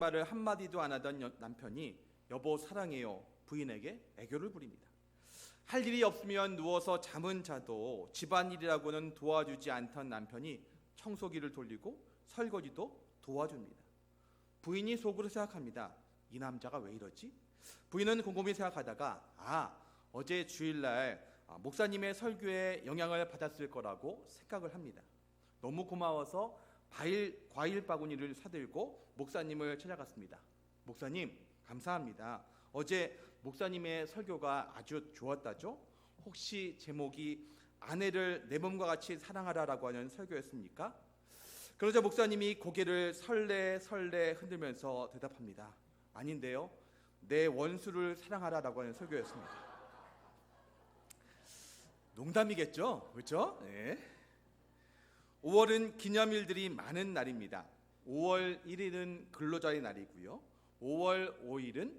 말을 한마디도 안 하던 남편이 여보 사랑해요 부인에게 애교를 부립니다. 할 일이 없으면 누워서 잠은 자도 집안일이라고는 도와주지 않던 남편이 청소기를 돌리고 설거지도 도와줍니다. 부인이 속으로 생각합니다. 이 남자가 왜 이러지? 부인은 곰곰이 생각하다가 어제 주일날 목사님의 설교에 영향을 받았을 거라고 생각을 합니다. 너무 고마워서 과일 바구니를 사들고 목사님을 찾아갔습니다. 목사님 감사합니다. 어제 목사님의 설교가 아주 좋았다죠? 혹시 제목이 아내를 내 몸과 같이 사랑하라라고 하는 설교였습니까? 그러자 목사님이 고개를 설레 흔들면서 대답합니다. 아닌데요, 내 원수를 사랑하라라고 하는 설교였습니다. 농담이겠죠? 그렇죠? 네. 5월은 기념일들이 많은 날입니다. 5월 1일은 근로자의 날이고요. 5월 5일은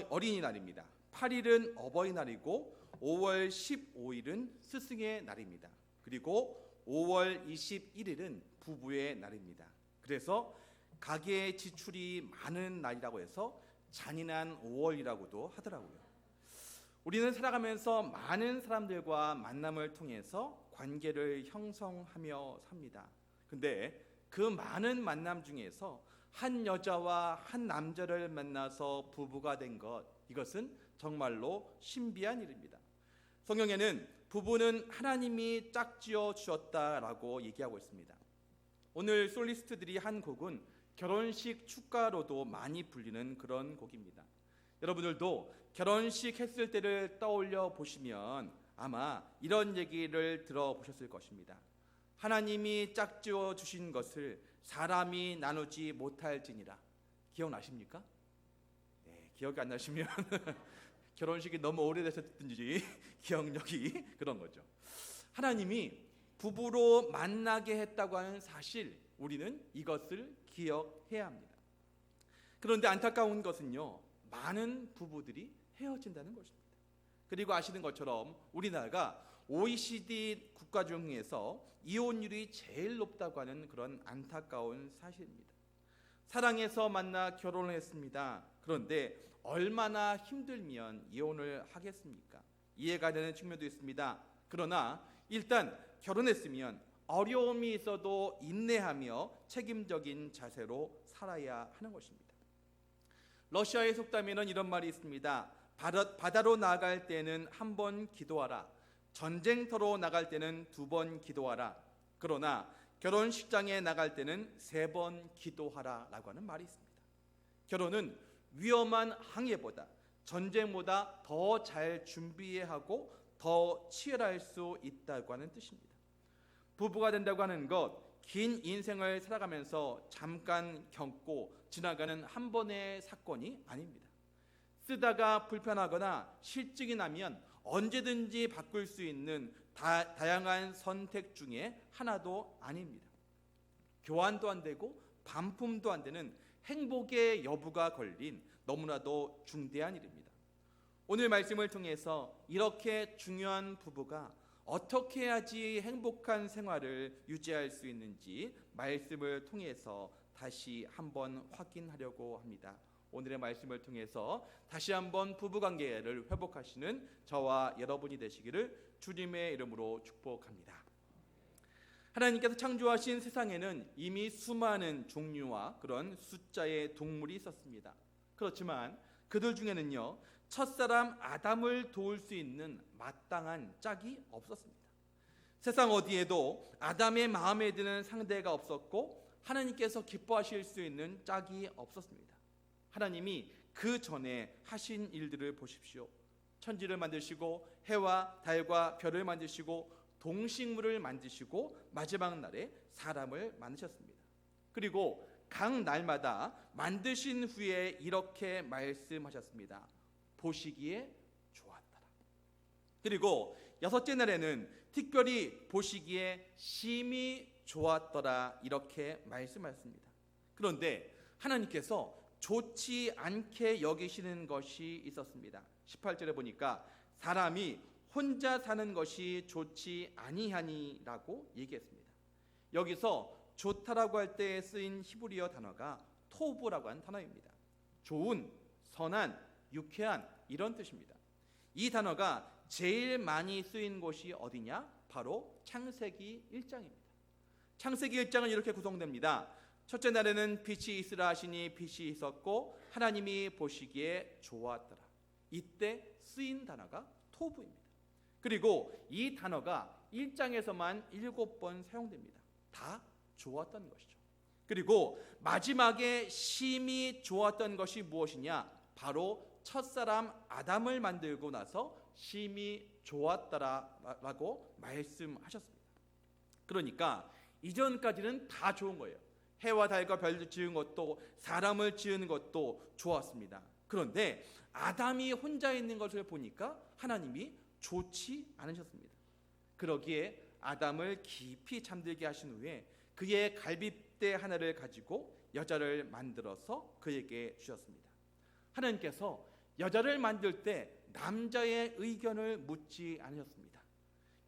어린이날입니다. 8일은 어버이날이고 5월 15일은 스승의 날입니다. 그리고 5월 21일은 부부의 날입니다. 그래서 가계의 지출이 많은 날이라고 해서 잔인한 5월이라고도 하더라고요. 우리는 살아가면서 많은 사람들과 만남을 통해서 관계를 형성하며 삽니다. 근데 그 많은 만남 중에서 한 여자와 한 남자를 만나서 부부가 된 것, 이것은 정말로 신비한 일입니다. 성경에는 부부는 하나님이 짝지어 주셨다라고 얘기하고 있습니다. 오늘 솔리스트들이 한 곡은 결혼식 축가로도 많이 불리는 그런 곡입니다. 여러분들도 결혼식 했을 때를 떠올려 보시면 아마 이런 얘기를 들어보셨을 것입니다. 하나님이 짝지어 주신 것을 사람이 나누지 못할지니라. 기억나십니까? 네, 기억이 안 나시면 결혼식이 너무 오래되셨든지 기억력이 그런 거죠. 하나님이 부부로 만나게 했다고 하는 사실, 우리는 이것을 기억해야 합니다. 그런데 안타까운 것은요, 많은 부부들이 헤어진다는 것입니다. 그리고 아시는 것처럼 우리나라가 OECD 국가 중에서 이혼율이 제일 높다고 하는 그런 안타까운 사실입니다. 사랑해서 만나 결혼을 했습니다. 그런데 얼마나 힘들면 이혼을 하겠습니까? 이해가 되는 측면도 있습니다. 그러나 일단 결혼했으면 어려움이 있어도 인내하며 책임적인 자세로 살아야 하는 것입니다. 러시아의 속담에는 이런 말이 있습니다. 바다로 나갈 때는 한 번 기도하라. 전쟁터로 나갈 때는 2번 기도하라. 그러나 결혼식장에 나갈 때는 3번 기도하라 라고 하는 말이 있습니다. 결혼은 위험한 항해보다, 전쟁보다 더 잘 준비해야 하고 더 치열할 수 있다고 하는 뜻입니다. 부부가 된다고 하는 것, 긴 인생을 살아가면서 잠깐 겪고 지나가는 한 번의 사건이 아닙니다. 쓰다가 불편하거나 실증이 나면 언제든지 바꿀 수 있는 다양한 선택 중에 하나도 아닙니다. 교환도 안 되고 반품도 안 되는 행복의 여부가 걸린 너무나도 중대한 일입니다. 오늘 말씀을 통해서 이렇게 중요한 부부가 어떻게 해야지 행복한 생활을 유지할 수 있는지 말씀을 통해서 다시 한번 확인하려고 합니다. 오늘의 말씀을 통해서 다시 한번 부부관계를 회복하시는 저와 여러분이 되시기를 주님의 이름으로 축복합니다. 하나님께서 창조하신 세상에는 이미 수많은 종류와 그런 숫자의 동물이 있었습니다. 그렇지만 그들 중에는요, 첫사람 아담을 도울 수 있는 마땅한 짝이 없었습니다. 세상 어디에도 아담의 마음에 드는 상대가 없었고 하나님께서 기뻐하실 수 있는 짝이 없었습니다. 하나님이 그 전에 하신 일들을 보십시오. 천지를 만드시고 해와 달과 별을 만드시고 동식물을 만드시고 마지막 날에 사람을 만드셨습니다. 그리고 각 날마다 만드신 후에 이렇게 말씀하셨습니다. 보시기에 좋았더라. 그리고 6째 날에는 특별히 보시기에 심히 좋았더라 이렇게 말씀하셨습니다. 그런데 하나님께서 좋지 않게 여기시는 것이 있었습니다. 18절에 보니까 사람이 혼자 사는 것이 좋지 아니하니라고 얘기했습니다. 여기서 좋다라고 할 때 쓰인 히브리어 단어가 토부라고 하는 단어입니다. 좋은, 선한, 유쾌한 이런 뜻입니다. 이 단어가 제일 많이 쓰인 곳이 어디냐? 바로 창세기 1장입니다. 창세기 1장은 이렇게 구성됩니다. 첫째 날에는 빛이 있으라 하시니 빛이 있었고 하나님이 보시기에 좋았더라. 이때 쓰인 단어가 토부입니다. 그리고 이 단어가 1장에서만 7번 사용됩니다. 다 좋았던 것이죠. 그리고 마지막에 심히 좋았던 것이 무엇이냐? 바로 첫사람 아담을 만들고 나서 심히 좋았더라라고 말씀하셨습니다. 그러니까 이전까지는 다 좋은 거예요. 해와 달과 별을 지은 것도 사람을 지은 것도 좋았습니다. 그런데 아담이 혼자 있는 것을 보니까 하나님이 좋지 않으셨습니다. 그러기에 아담을 깊이 잠들게 하신 후에 그의 갈빗대 하나를 가지고 여자를 만들어서 그에게 주셨습니다. 하나님께서 여자를 만들 때 남자의 의견을 묻지 않으셨습니다.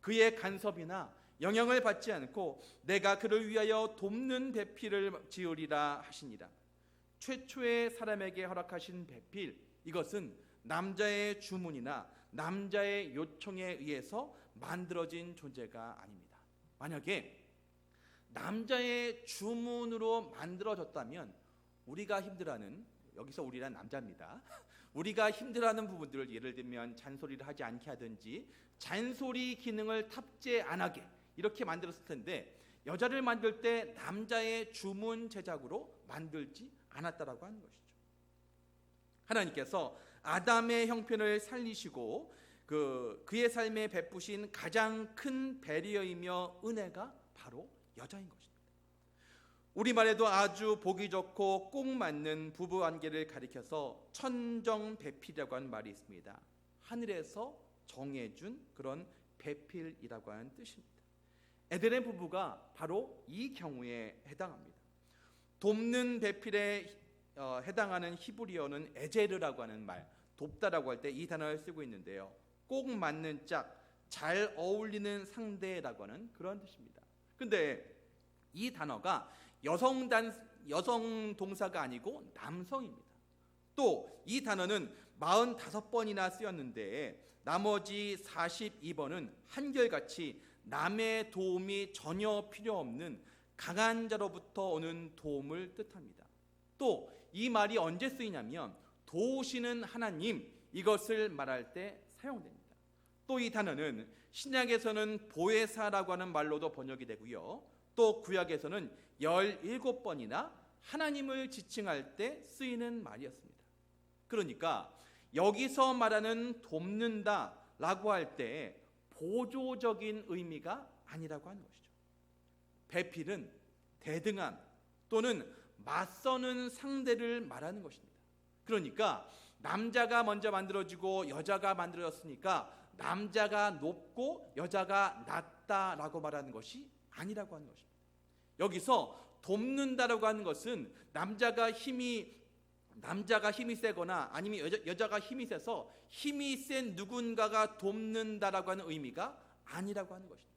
그의 간섭이나 영향을 받지 않고 내가 그를 위하여 돕는 배필을 지으리라 하시니라. 최초의 사람에게 허락하신 배필, 이것은 남자의 주문이나 남자의 요청에 의해서 만들어진 존재가 아닙니다. 만약에 남자의 주문으로 만들어졌다면 우리가 힘들어하는, 여기서 우리란 남자입니다. 우리가 힘들어하는 부분들을 예를 들면 잔소리를 하지 않게 하든지 잔소리 기능을 탑재 안 하게 이렇게 만들었을 텐데 여자를 만들 때 남자의 주문 제작으로 만들지 않았다라고 하는 것이죠. 하나님께서 아담의 형편을 살리시고 그의 삶에 베푸신 가장 큰 배려이며 은혜가 바로 여자인 것입니다. 우리말에도 아주 보기 좋고 꼭 맞는 부부 관계를 가리켜서 천정배필이라고 하는 말이 있습니다. 하늘에서 정해준 그런 배필이라고 하는 뜻입니다. 에덴의 부부가 바로 이 경우에 해당합니다. 돕는 배필에 해당하는 히브리어는 에제르라고 하는 말, 돕다라고 할 때 이 단어를 쓰고 있는데요. 꼭 맞는 짝, 잘 어울리는 상대라고 하는 그런 뜻입니다. 근데 이 단어가 여성 동사가 아니고 남성입니다. 또 이 단어는 45번이나 쓰였는데 나머지 42번은 한결같이 남의 도움이 전혀 필요 없는 강한 자로부터 오는 도움을 뜻합니다. 또 이 말이 언제 쓰이냐면 도우시는 하나님, 이것을 말할 때 사용됩니다. 또 이 단어는 신약에서는 보혜사라고 하는 말로도 번역이 되고요. 또 구약에서는 17번이나 하나님을 지칭할 때 쓰이는 말이었습니다. 그러니까 여기서 말하는 돕는다라고 할 때 보조적인 의미가 아니라고 하는 것이죠. 배필은 대등한 또는 맞서는 상대를 말하는 것입니다. 그러니까 남자가 먼저 만들어지고 여자가 만들어졌으니까 남자가 높고 여자가 낮다라고 말하는 것이 아니라고 하는 것입니다. 여기서 돕는다라고 하는 것은 남자가 힘이 세거나 아니면 여자가 힘이 세서 힘이 센 누군가가 돕는다라고 하는 의미가 아니라고 하는 것입니다.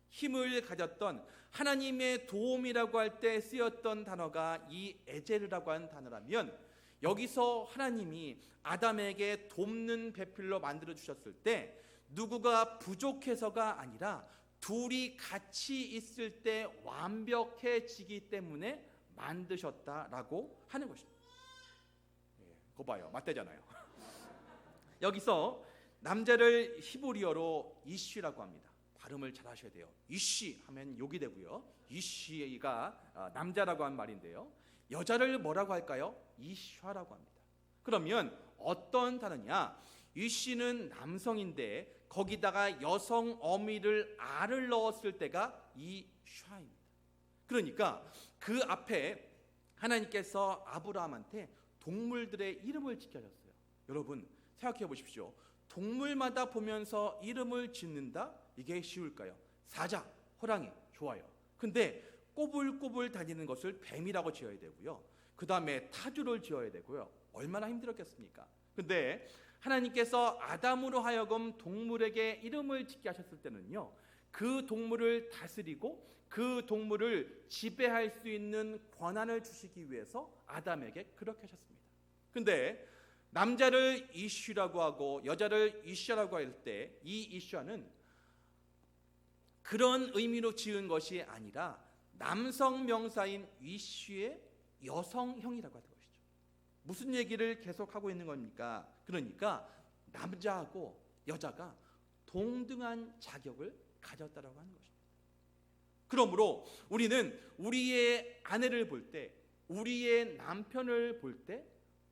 힘을 가졌던 하나님의 도움이라고 할 때 쓰였던 단어가 이 에제르라고 하는 단어라면 여기서 하나님이 아담에게 돕는 배필로 만들어 주셨을 때 누구가 부족해서가 아니라 둘이 같이 있을 때 완벽해지기 때문에 만드셨다라고 하는 것입니다. 그거 봐요, 맞대잖아요. 여기서 남자를 히브리어로 이쉬라고 합니다. 발음을 잘 하셔야 돼요. 이쉬 하면 욕이 되고요. 이쉬가 남자라고 한 말인데요. 여자를 뭐라고 할까요? 이샤라고 합니다. 그러면 어떤 단어냐? 이쉬는 남성인데 거기다가 여성 어미를 알을 넣었을 때가 이샤입니다. 그러니까 그 앞에 하나님께서 아브라함한테 동물들의 이름을 지켜줬어요. 여러분 생각해 보십시오. 동물마다 보면서 이름을 짓는다? 이게 쉬울까요? 사자, 호랑이 좋아요. 근데 꼬불꼬불 다니는 것을 뱀이라고 지어야 되고요. 그 다음에 타주를 지어야 되고요. 얼마나 힘들었겠습니까? 근데 하나님께서 아담으로 하여금 동물에게 이름을 짓게 하셨을 때는요, 그 동물을 다스리고 그 동물을 지배할 수 있는 권한을 주시기 위해서 아담에게 그렇게 하셨습니다. 근데 남자를 이슈라고 하고 여자를 이슈라고 할 때 이 이슈는 그런 의미로 지은 것이 아니라 남성 명사인 이슈의 여성형이라고 하는 것이죠. 무슨 얘기를 계속하고 있는 겁니까? 그러니까 남자하고 여자가 동등한 자격을 가졌다라고 하는 것입니다. 그러므로 우리는 우리의 아내를 볼 때, 우리의 남편을 볼 때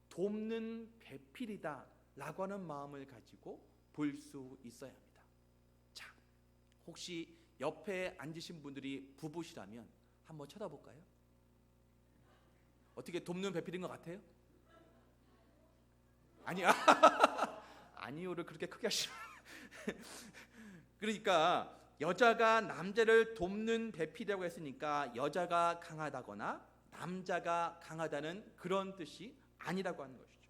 돕는 배필이다라고 하는 마음을 가지고 볼 수 있어야 합니다. 자, 혹시 옆에 앉으신 분들이 부부시라면 한번 쳐다볼까요? 어떻게 돕는 배필인 것 같아요? 아니야. 아니요를 그렇게 크게 하시면 그러니까 여자가 남자를 돕는 배필이라고 했으니까 여자가 강하다거나 남자가 강하다는 그런 뜻이 아니라고 하는 것이죠.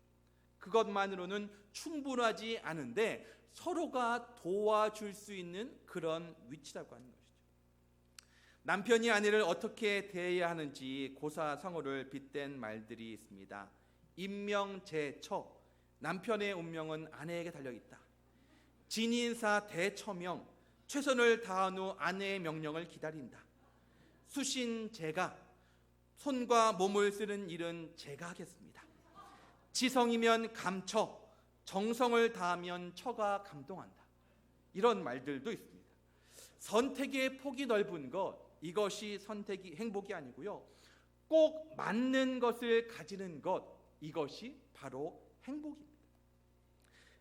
그것만으로는 충분하지 않은데 서로가 도와줄 수 있는 그런 위치라고 하는 것이죠. 남편이 아내를 어떻게 대해야 하는지 고사성어를 빗댄 말들이 있습니다. 임명제처, 남편의 운명은 아내에게 달려있다. 진인사 대처명, 최선을 다한 후 아내의 명령을 기다린다. 수신제가, 손과 몸을 쓰는 일은 제가 하겠습니다. 지성이면 감처, 정성을 다하면 처가 감동한다. 이런 말들도 있습니다. 선택의 폭이 넓은 것, 이것이 선택이 행복이 아니고요. 꼭 맞는 것을 가지는 것, 이것이 바로 행복입니다.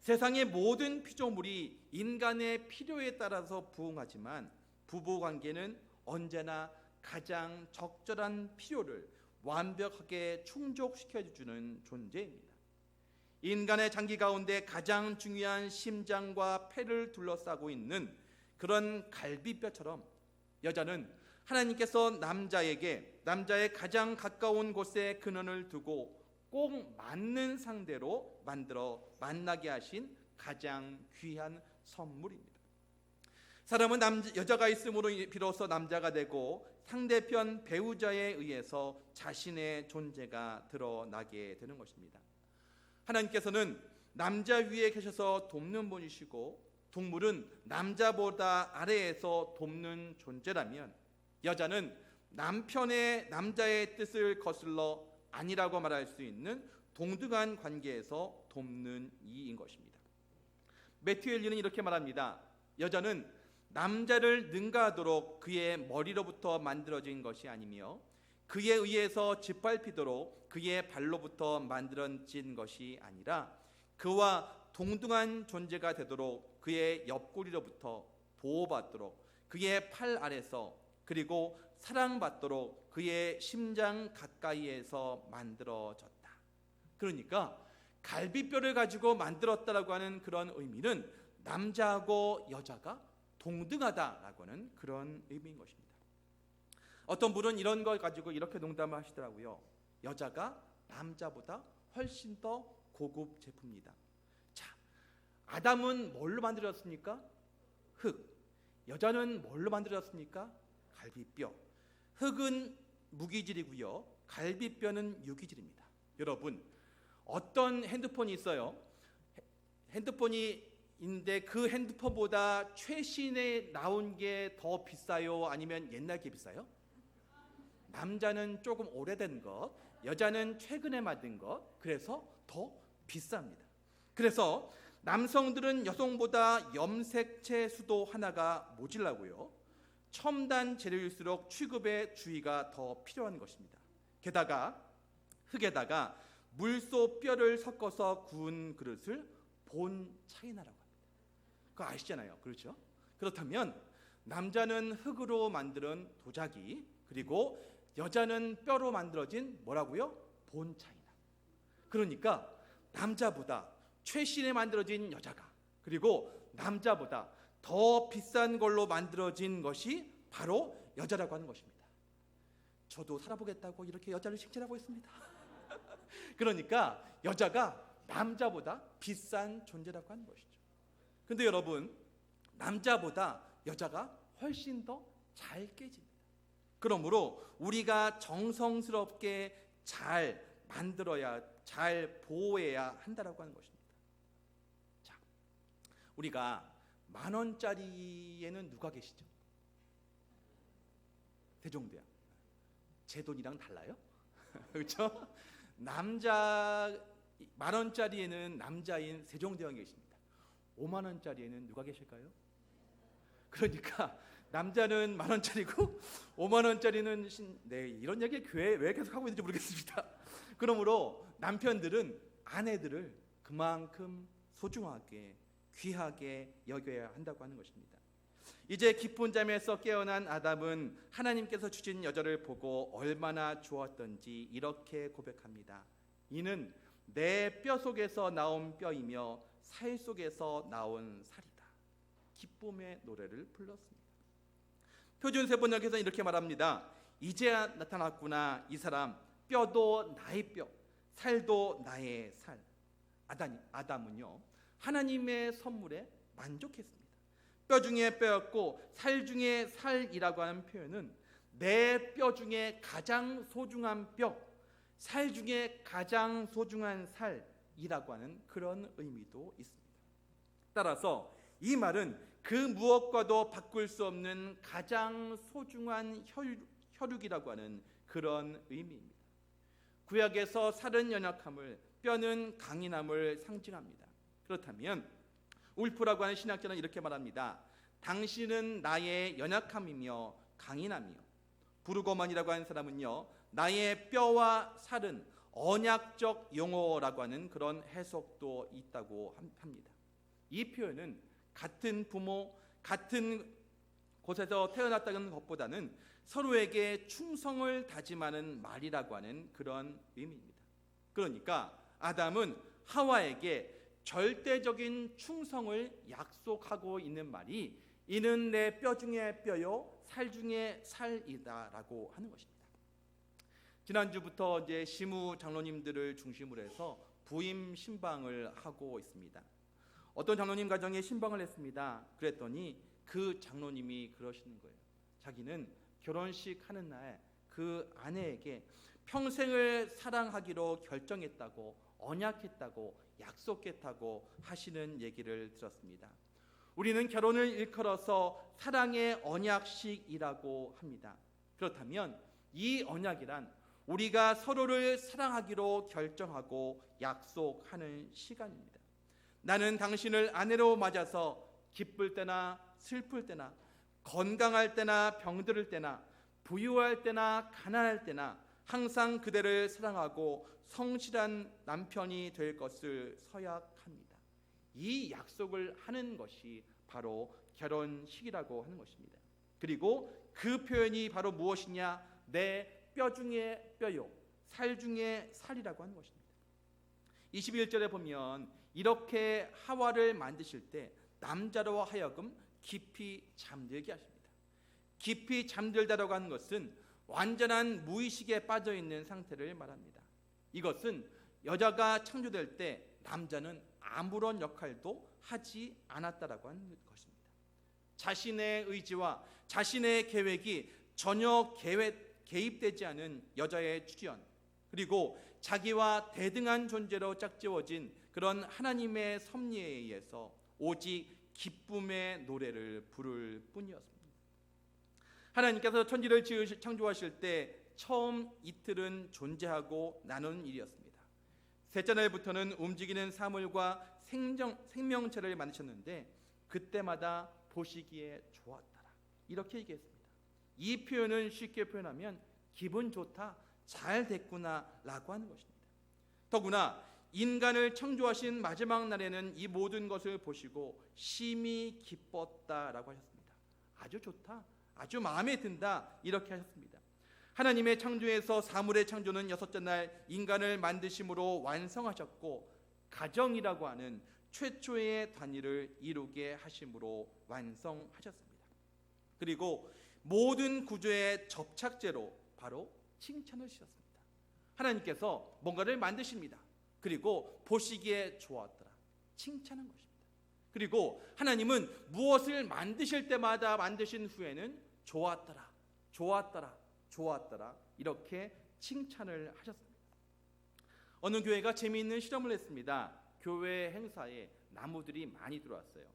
세상의 모든 피조물이 인간의 필요에 따라서 부응하지만 부부관계는 언제나 가장 적절한 필요를 완벽하게 충족시켜주는 존재입니다. 인간의 장기 가운데 가장 중요한 심장과 폐를 둘러싸고 있는 그런 갈비뼈처럼 여자는 하나님께서 남자의 가장 가까운 곳에 근원을 두고 꼭 맞는 상대로 만들어 만나게 하신 가장 귀한 선물입니다. 사람은 여자가 있음으로 비로소 남자가 되고 상대편 배우자에 의해서 자신의 존재가 드러나게 되는 것입니다. 하나님께서는 남자 위에 계셔서 돕는 분이시고 동물은 남자보다 아래에서 돕는 존재라면 여자는 남자의 뜻을 거슬러 아니라고 말할 수 있는 동등한 관계에서 돕는 이인 것입니다. 매튜 엘리는 이렇게 말합니다. 여자는 남자를 능가하도록 그의 머리로부터 만들어진 것이 아니며 그에 의해서 짓밟히도록 그의 발로부터 만들어진 것이 아니라 그와 동등한 존재가 되도록 그의 옆구리로부터 보호받도록 그의 팔 아래서 그리고 사랑받도록 그의 심장 가까이에서 만들어졌다. 그러니까 갈비뼈를 가지고 만들었다라고 하는 그런 의미는 남자하고 여자가 동등하다라고 하는 그런 의미인 것입니다. 어떤 분은 이런 걸 가지고 이렇게 농담을 하시더라고요. 여자가 남자보다 훨씬 더 고급 제품이다. 자, 아담은 뭘로 만들어졌습니까? 흙. 여자는 뭘로 만들어졌습니까? 갈비뼈. 흙은 무기질이고요. 갈비뼈는 유기질입니다. 여러분, 어떤 핸드폰이 있어요. 핸드폰이 있는데 그 핸드폰보다 최신에 나온 게 더 비싸요? 아니면 옛날 게 비싸요? 남자는 조금 오래된 것, 여자는 최근에 만든 것, 그래서 더 비쌉니다. 그래서 남성들은 여성보다 염색체 수도 하나가 모질라고요. 첨단 재료일수록 취급에 주의가 더 필요한 것입니다. 게다가 흙에다가 물소 뼈를 섞어서 구운 그릇을 본차이나라고 합니다. 그거 아시잖아요. 그렇죠? 그렇다면 남자는 흙으로 만든 도자기, 그리고 여자는 뼈로 만들어진 뭐라고요? 본차이나. 그러니까 남자보다 최신에 만들어진 여자가, 그리고 남자보다 더 비싼 걸로 만들어진 것이 바로 여자라고 하는 것입니다. 저도 살아보겠다고 이렇게 여자를 칭찬하고 있습니다. 그러니까 여자가 남자보다 비싼 존재라고 하는 것이죠. 근데 여러분, 남자보다 여자가 훨씬 더 잘 깨집니다. 그러므로 우리가 정성스럽게 잘 만들어야, 잘 보호해야 한다라고 하는 것입니다. 자, 우리가 10,000원짜리에는 누가 계시죠? 세종대왕. 제 돈이랑 달라요? 그렇죠? 남자 10,000원짜리에는 남자인 세종대왕이 계십니다. 50,000원짜리에는 누가 계실까요? 그러니까 남자는 10,000원짜리고 50,000원짜리는 이런 얘기 교회에 왜 계속 하고 있는지 모르겠습니다. 그러므로 남편들은 아내들을 그만큼 소중하게, 귀하게 여겨야 한다고 하는 것입니다. 이제 깊은 잠에서 깨어난 아담은 하나님께서 주신 여자를 보고 얼마나 좋았던지 이렇게 고백합니다. 이는 내 뼈 속에서 나온 뼈이며 살 속에서 나온 살이다. 기쁨의 노래를 불렀습니다. 표준세번역에서 이렇게 말합니다. 이제야 나타났구나. 이 사람, 뼈도 나의 뼈, 살도 나의 살. 아담은요, 하나님의 선물에 만족했습니다. 뼈 중에 뼈였고 살 중에 살이라고 하는 표현은 내 뼈 중에 가장 소중한 뼈, 살 중에 가장 소중한 살이라고 하는 그런 의미도 있습니다. 따라서 이 말은 그 무엇과도 바꿀 수 없는 가장 소중한 혈육이라고 하는 그런 의미입니다. 구약에서 살은 연약함을, 뼈는 강인함을 상징합니다. 그렇다면 울프라고 하는 신학자는 이렇게 말합니다. 당신은 나의 연약함이며 강인함이요. 부르고만이라고 하는 사람은요, 나의 뼈와 살은 언약적 용어라고 하는 그런 해석도 있다고 합니다. 이 표현은 같은 부모, 같은 곳에서 태어났다는 것보다는 서로에게 충성을 다짐하는 말이라고 하는 그런 의미입니다. 그러니까 아담은 하와에게 절대적인 충성을 약속하고 있는 말이 이는 내 뼈 중에 뼈요 살 중에 살이다라고 하는 것입니다. 지난주부터 이제 시무 장로님들을 중심으로 해서 부임 신방을 하고 있습니다. 어떤 장로님 가정에 신방을 했습니다. 그랬더니 그 장로님이 그러시는 거예요. 자기는 결혼식 하는 날 그 아내에게 평생을 사랑하기로 결정했다고, 언약했다고, 약속했다고 하시는 얘기를 들었습니다. 우리는 결혼을 일컬어서 사랑의 언약식이라고 합니다. 그렇다면 이 언약이란 우리가 서로를 사랑하기로 결정하고 약속하는 시간입니다. 나는 당신을 아내로 맞아서 기쁠 때나 슬플 때나 건강할 때나 병들을 때나 부유할 때나 가난할 때나 항상 그대를 사랑하고 성실한 남편이 될 것을 서약합니다. 이 약속을 하는 것이 바로 결혼식이라고 하는 것입니다. 그리고 그 표현이 바로 무엇이냐? 내 뼈 중에 뼈요, 살 중에 살이라고 하는 것입니다. 21절에 보면 이렇게 하와를 만드실 때 남자로 하여금 깊이 잠들게 하십니다. 깊이 잠들다라고 하는 것은 완전한 무의식에 빠져 있는 상태를 말합니다. 이것은 여자가 창조될 때 남자는 아무런 역할도 하지 않았다라고 하는 것입니다. 자신의 의지와 자신의 계획이 전혀 개입되지 않은 여자의 출현, 그리고 자기와 대등한 존재로 짝지어진 그런 하나님의 섭리에 의해서 오직 기쁨의 노래를 부를 뿐이었습니다. 하나님께서 천지를 창조하실 때 처음 이틀은 존재하고 나누는 일이었습니다. 셋째 날부터는 움직이는 사물과 생명체를 만드셨는데 그때마다 보시기에 좋았더라, 이렇게 얘기했습니다. 이 표현은 쉽게 표현하면 기분 좋다, 잘 됐구나 라고 하는 것입니다. 더구나 인간을 창조하신 마지막 날에는 이 모든 것을 보시고 심히 기뻤다라고 하셨습니다. 아주 좋다, 아주 마음에 든다, 이렇게 하셨습니다. 하나님의 창조에서 사물의 창조는 6째 날 인간을 만드심으로 완성하셨고 가정이라고 하는 최초의 단위를 이루게 하심으로 완성하셨습니다. 그리고 모든 구조의 접착제로 바로 칭찬을 주셨습니다. 하나님께서 뭔가를 만드십니다. 그리고 보시기에 좋았더라, 칭찬한 것입니다. 그리고 하나님은 무엇을 만드실 때마다 만드신 후에는 좋았더라, 좋았더라, 좋았더라 이렇게 칭찬을 하셨습니다. 어느 교회가 재미있는 실험을 했습니다. 교회 행사에 나무들이 많이 들어왔어요.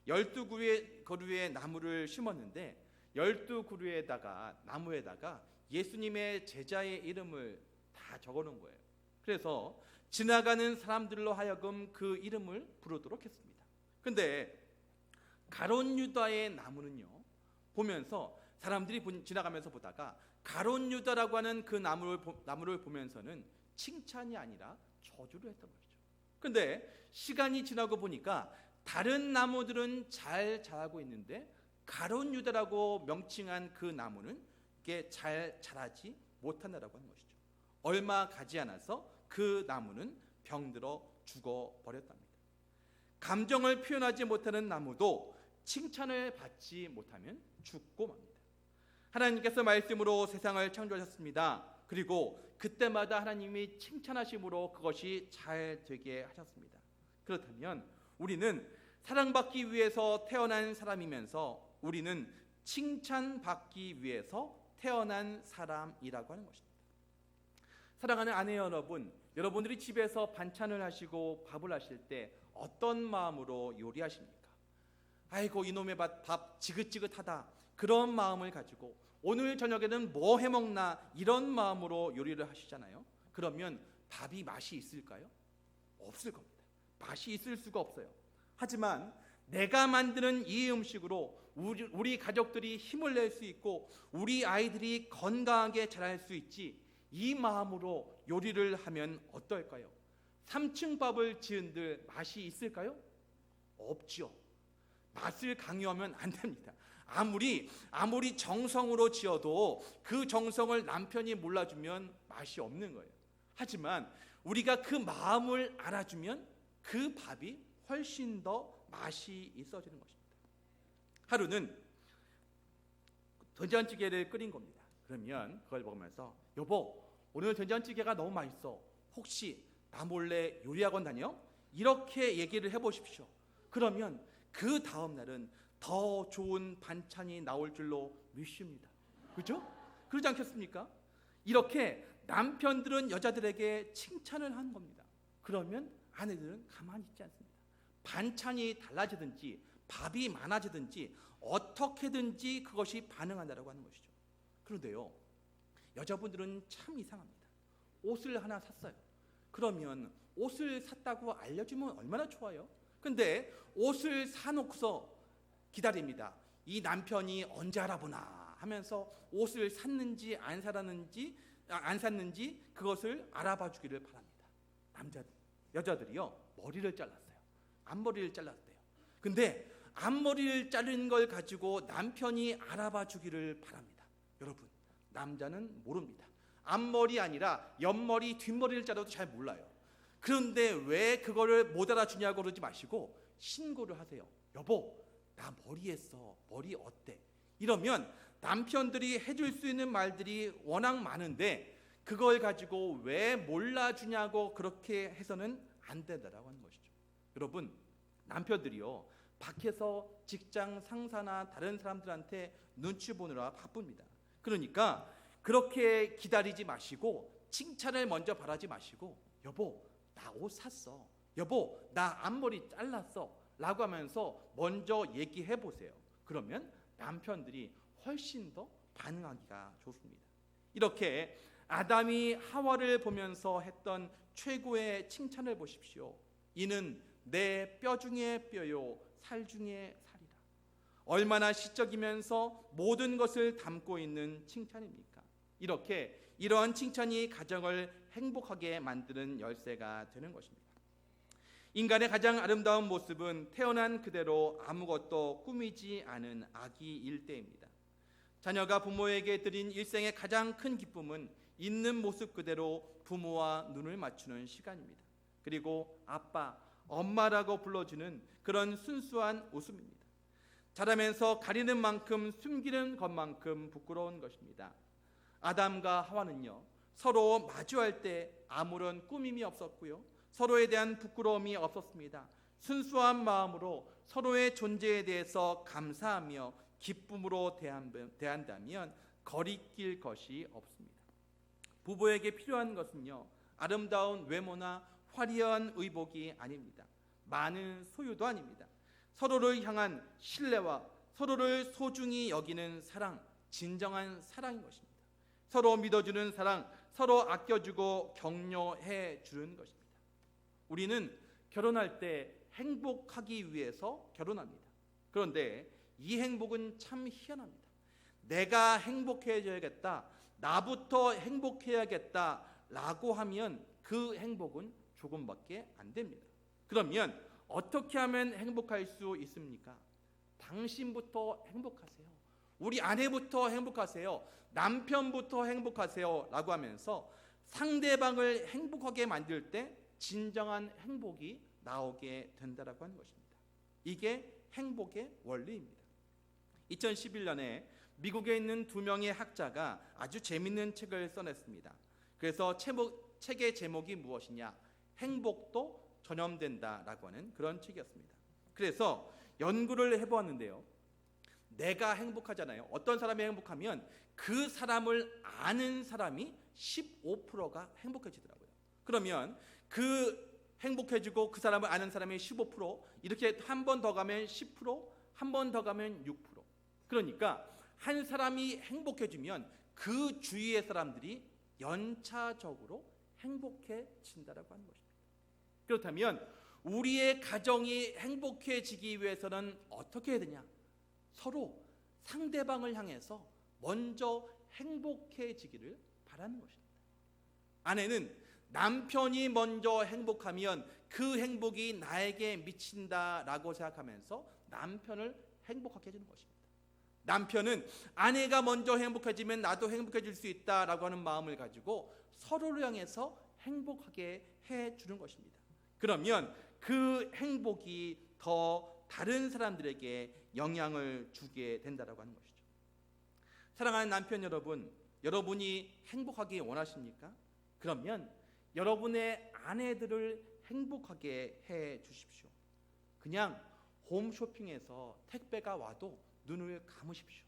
12그루의 나무를 심었는데 12그루에다가 나무에다가 예수님의 제자의 이름을 다 적어놓은 거예요. 그래서 지나가는 사람들로 하여금 그 이름을 부르도록 했습니다. 근데 가롯 유다의 나무는요, 보면서 사람들이 지나가면서 보다가 가롯 유다라고 하는 그 나무를 보면서는 칭찬이 아니라 저주를 했던 것이죠. 근데 시간이 지나고 보니까 다른 나무들은 잘 자라고 있는데 가롯 유다라고 명칭한 그 나무는 이게 잘 자라지 못한다라고 하는 것이죠. 얼마 가지 않아서 그 나무는 병들어 죽어버렸답니다. 감정을 표현하지 못하는 나무도 칭찬을 받지 못하면 죽고 맙니다. 하나님께서 말씀으로 세상을 창조하셨습니다. 그리고 그때마다 하나님이 칭찬하심으로 그것이 잘 되게 하셨습니다. 그렇다면 우리는 사랑받기 위해서 태어난 사람이면서 우리는 칭찬받기 위해서 태어난 사람이라고 하는 것입니다. 사랑하는 아내 여러분, 여러분들이 집에서 반찬을 하시고 밥을 하실 때 어떤 마음으로 요리하십니까? 아이고 이놈의 밥 지긋지긋하다, 그런 마음을 가지고 오늘 저녁에는 뭐 해먹나 이런 마음으로 요리를 하시잖아요. 그러면 밥이 맛이 있을까요? 없을 겁니다. 맛이 있을 수가 없어요. 하지만 내가 만드는 이 음식으로 우리 가족들이 힘을 낼 수 있고 우리 아이들이 건강하게 자랄 수 있지, 이 마음으로 요리를 하면 어떨까요? 3층 밥을 지은들 맛이 있을까요? 없죠. 맛을 강요하면 안 됩니다. 아무리 정성으로 지어도 그 정성을 남편이 몰라주면 맛이 없는 거예요. 하지만 우리가 그 마음을 알아주면 그 밥이 훨씬 더 맛이 있어지는 것입니다. 하루는 된장찌개를 끓인 겁니다. 그러면 그걸 먹으면서 여보, 오늘 된장찌개가 너무 맛있어. 혹시 나 몰래 요리학원 다녀? 이렇게 얘기를 해보십시오. 그러면 그 다음 날은 더 좋은 반찬이 나올 줄로 믿습니다. 그렇죠? 그러지 않겠습니까? 이렇게 남편들은 여자들에게 칭찬을 하는 겁니다. 그러면 아내들은 가만히 있지 않습니다. 반찬이 달라지든지 밥이 많아지든지 어떻게든지 그것이 반응한다라고 하는 것이죠. 그런데요, 여자분들은 참 이상합니다. 옷을 하나 샀어요. 그러면 옷을 샀다고 알려주면 얼마나 좋아요. 근데 옷을 사놓고서 기다립니다. 이 남편이 언제 알아보나 하면서 옷을 샀는지 안 샀는지 그것을 알아봐 주기를 바랍니다. 여자들이요, 머리를 잘랐어요. 앞머리를 잘랐대요. 근데 앞머리를 자른 걸 가지고 남편이 알아봐 주기를 바랍니다. 여러분, 남자는 모릅니다. 앞머리 아니라 옆머리, 뒷머리를 자라도 잘 몰라요. 그런데 왜 그거를 못 알아주냐고 그러지 마시고 신고를 하세요. 여보, 나 머리 했어. 머리 어때? 이러면 남편들이 해줄 수 있는 말들이 워낙 많은데 그걸 가지고 왜 몰라주냐고 그렇게 해서는 안 된다라고 하는 것이죠. 여러분, 남편들이요, 밖에서 직장 상사나 다른 사람들한테 눈치 보느라 바쁩니다. 그러니까 그렇게 기다리지 마시고 칭찬을 먼저 바라지 마시고 여보, 나 옷 샀어. 여보, 나 앞머리 잘랐어. 라고 하면서 먼저 얘기해 보세요. 그러면 남편들이 훨씬 더 반응하기가 좋습니다. 이렇게 아담이 하와를 보면서 했던 최고의 칭찬을 보십시오. 이는 내 뼈 중에 뼈요 살 중에 살이라. 얼마나 시적이면서 모든 것을 담고 있는 칭찬입니까? 이러한 칭찬이 가정을 행복하게 만드는 열쇠가 되는 것입니다. 인간의 가장 아름다운 모습은 태어난 그대로 아무것도 꾸미지 않은 아기일 때입니다. 자녀가 부모에게 드린 일생의 가장 큰 기쁨은 있는 모습 그대로 부모와 눈을 맞추는 시간입니다. 그리고 아빠, 엄마라고 불러주는 그런 순수한 웃음입니다. 자라면서 가리는 만큼 숨기는 것만큼 부끄러운 것입니다. 아담과 하와는요, 서로 마주할 때 아무런 꾸밈이 없었고요, 서로에 대한 부끄러움이 없었습니다. 순수한 마음으로 서로의 존재에 대해서 감사하며 기쁨으로 대한다면 거리낄 것이 없습니다. 부부에게 필요한 것은요, 아름다운 외모나 화려한 의복이 아닙니다. 많은 소유도 아닙니다. 서로를 향한 신뢰와 서로를 소중히 여기는 사랑, 진정한 사랑인 것입니다. 서로 믿어주는 사랑, 서로 아껴주고 격려해 주는 것입니다. 우리는 결혼할 때 행복하기 위해서 결혼합니다. 그런데 이 행복은 참 희한합니다. 내가 행복해져야겠다, 나부터 행복해야겠다라고 하면 그 행복은 조금밖에 안 됩니다. 그러면 어떻게 하면 행복할 수 있습니까? 당신부터 행복하세요. 우리 아내부터 행복하세요. 남편부터 행복하세요 라고 하면서 상대방을 행복하게 만들 때 진정한 행복이 나오게 된다라고 하는 것입니다. 이게 행복의 원리입니다. 2011년에 미국에 있는 2명의 학자가 아주 재밌는 책을 써냈습니다. 그래서 책의 제목이 무엇이냐? 행복도 전염된다라고 하는 그런 책이었습니다. 그래서 연구를 해보았는데요, 내가 행복하잖아요. 어떤 사람이 행복하면 그 사람을 아는 사람이 15%가 행복해지더라고요. 그러면 그 행복해지고 그 사람을 아는 사람이 15%, 이렇게 한 번 더 가면 10%, 한 번 더 가면 6%. 그러니까 한 사람이 행복해지면 그 주위의 사람들이 연차적으로 행복해진다라고 하는 것입니다. 그렇다면 우리의 가정이 행복해지기 위해서는 어떻게 해야 되냐? 서로 상대방을 향해서 먼저 행복해지기를 바라는 것입니다. 아내는 남편이 먼저 행복하면 그 행복이 나에게 미친다라고 생각하면서 남편을 행복하게 해주는 것입니다. 남편은 아내가 먼저 행복해지면 나도 행복해질 수 있다라고 하는 마음을 가지고 서로를 향해서 행복하게 해주는 것입니다. 그러면 그 행복이 더 다른 사람들에게 영향을 주게 된다라고 하는 것이죠. 사랑하는 남편 여러분, 여러분이 행복하기 원하십니까? 그러면 여러분의 아내들을 행복하게 해 주십시오. 그냥 홈쇼핑에서 택배가 와도 눈을 감으십시오.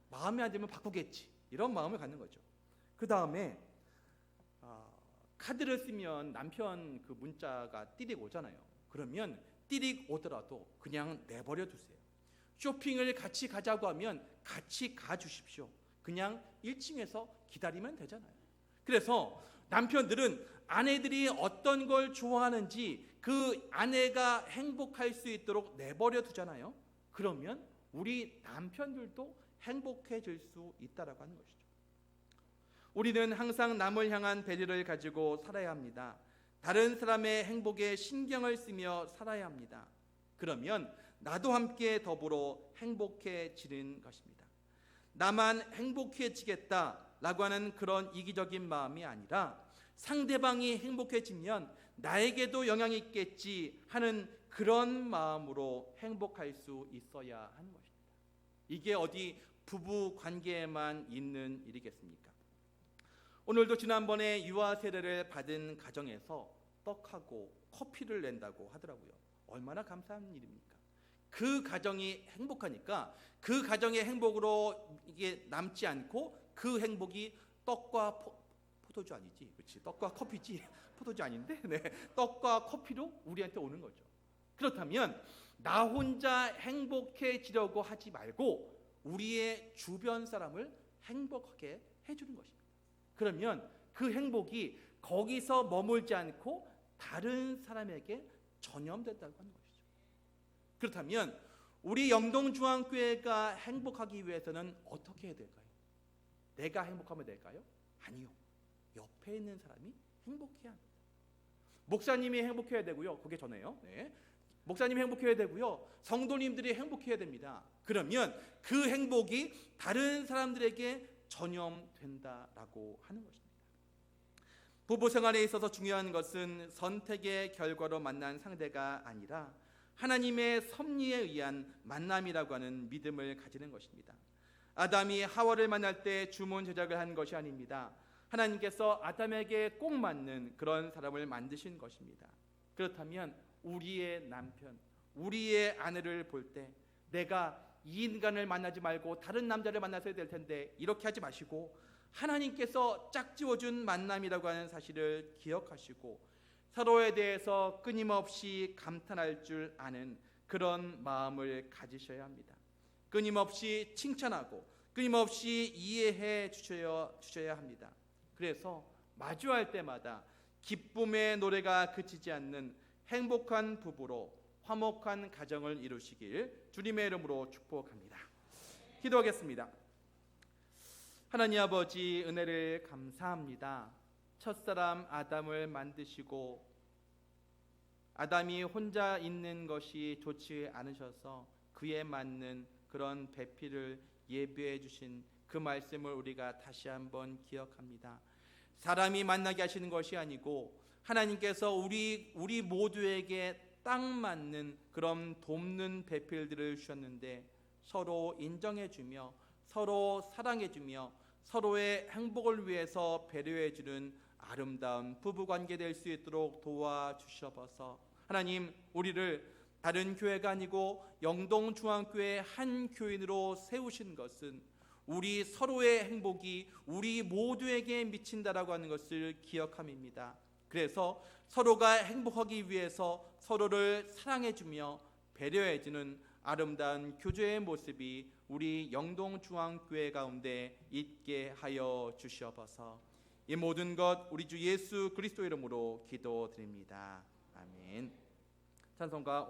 마음에 안 들면 바꾸겠지, 이런 마음을 갖는 거죠. 그 다음에 카드를 쓰면 남편 그 문자가 띠릭 오잖아요. 그러면 띠릭 오더라도 그냥 내버려 두세요. 쇼핑을 같이 가자고 하면 같이 가주십시오. 그냥 1층에서 기다리면 되잖아요. 그래서 남편들은 아내들이 어떤 걸 좋아하는지 그 아내가 행복할 수 있도록 내버려 두잖아요. 그러면 우리 남편들도 행복해질 수 있다라고 하는 것이죠. 우리는 항상 남을 향한 배려를 가지고 살아야 합니다. 다른 사람의 행복에 신경을 쓰며 살아야 합니다. 그러면 나도 함께 더불어 행복해지는 것입니다. 나만 행복해지겠다라고 하는 그런 이기적인 마음이 아니라 상대방이 행복해지면 나에게도 영향이 있겠지 하는 그런 마음으로 행복할 수 있어야 하는 것입니다. 이게 어디 부부 관계에만 있는 일이겠습니까? 오늘도 지난번에 유아 세례를 받은 가정에서 떡하고 커피를 낸다고 하더라고요. 얼마나 감사한 일입니까? 그 가정이 행복하니까 그 가정의 행복으로 이게 남지 않고 그 행복이 떡과 포도주 아니지, 그렇지? 떡과 커피지, 포도주 아닌데, 네, 떡과 커피로 우리한테 오는 거죠. 그렇다면 나 혼자 행복해지려고 하지 말고 우리의 주변 사람을 행복하게 해주는 것입니다. 그러면 그 행복이 거기서 머물지 않고 다른 사람에게 전염된다고 하는 것이죠. 그렇다면 우리 영동중앙교회가 행복하기 위해서는 어떻게 해야 될까요? 내가 행복하면 될까요? 아니요. 옆에 있는 사람이 행복해야 합니다. 목사님이 행복해야 되고요. 그게 전에요. 네. 목사님이 행복해야 되고요. 성도님들이 행복해야 됩니다. 그러면 그 행복이 다른 사람들에게 전염된다라고 하는 것입니다. 부부 생활에 있어서 중요한 것은 선택의 결과로 만난 상대가 아니라 하나님의 섭리에 의한 만남이라고 하는 믿음을 가지는 것입니다. 아담이 하와를 만날 때 주문 제작을 한 것이 아닙니다. 하나님께서 아담에게 꼭 맞는 그런 사람을 만드신 것입니다. 그렇다면 우리의 남편, 우리의 아내를 볼 때 내가 이 인간을 만나지 말고 다른 남자를 만나서야 될 텐데 이렇게 하지 마시고 하나님께서 짝지어준 만남이라고 하는 사실을 기억하시고 서로에 대해서 끊임없이 감탄할 줄 아는 그런 마음을 가지셔야 합니다. 끊임없이 칭찬하고 끊임없이 이해해 주셔야 합니다. 그래서 마주할 때마다 기쁨의 노래가 그치지 않는 행복한 부부로 화목한 가정을 이루시길 주님의 이름으로 축복합니다. 기도하겠습니다. 하나님 아버지, 은혜를 감사합니다. 첫사람 아담을 만드시고 아담이 혼자 있는 것이 좋지 않으셔서 그에 맞는 그런 배필을 예비해 주신 그 말씀을 우리가 다시 한번 기억합니다. 사람이 만나게 하시는 것이 아니고 하나님께서 우리 모두에게 딱 맞는 그런 돕는 배필들을 주셨는데 서로 인정해 주며 서로 사랑해 주며 서로의 행복을 위해서 배려해 주는 아름다운 부부관계 될 수 있도록 도와주셔서 하나님, 우리를 다른 교회가 아니고 영동중앙교회 한 교인으로 세우신 것은 우리 서로의 행복이 우리 모두에게 미친다라고 하는 것을 기억함입니다. 그래서 서로가 행복하기 위해서 서로를 사랑해주며 배려해주는 아름다운 교제의 모습이 우리 영동중앙교회 가운데 있게 하여 주시옵소서. 이 모든 것 우리 주 예수 그리스도 이름으로 기도드립니다. 아멘. 찬송가